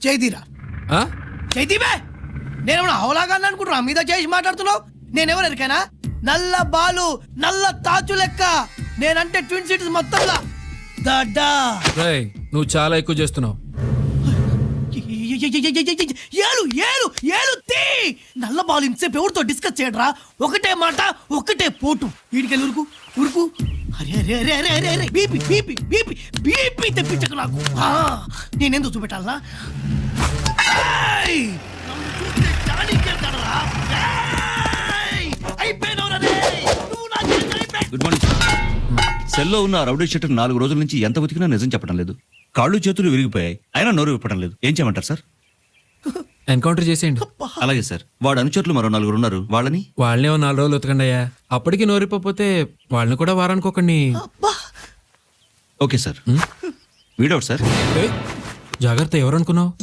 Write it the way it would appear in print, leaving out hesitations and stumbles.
చేతిరా చేతివే. నేనేమన్నా హౌలాగా అనుకుంటున్నా మీద చేసి మాట్లాడుతున్నావు. నేనెవరు ఎరికైనా నల్ల బాలు నల్ల తాచు లెక్క. నేనంటే ట్విన్ సిటీస్ మొత్తంలా దడ్డా. నువ్వు చాలా ఎక్కువ చేస్తున్నావు. ఏలు ఏలు ఏలు తీ. నల్ల బాలు ఇంతసేపు ఎవరితో డిస్కస్ చేయడరా? ఒకటే మాట ఒకటే పోటు. వీడికెళ్ళి ఉరుకు ఉరుకు. అరే అరే అరే అరే అరే అరే బీపీ బీపీ బీపీ బీపీ తెప్పించకు నాకు. నేనెందుకు చూపెట్టాలనా? Good morning sir. సెల్లో ఉన్న రౌడీ షీటర్ 4 రోజుల నుంచి ఎంత వెతికినా నిజం చెప్పడం లేదు. కాళ్ళు చేతులు విరిగిపోయాయి, అయినా నోరు విప్పడం లేదు. ఏం చేయమంటారు సార్? ఎన్కౌంటర్ చేసేయండి. అలాగే సార్. వాడు అనుచరులు మరో 4 ఉన్నారు. వాళ్ళని 4 రోజులు ఉతకండి అయ్యా. అప్పటికి నోరిపోతే వాళ్ళని కూడా వారానికి ఒకడిని. Okay sir. వీడవుట్ సార్. జాగ్రత్త, ఎవరనుకున్నావు?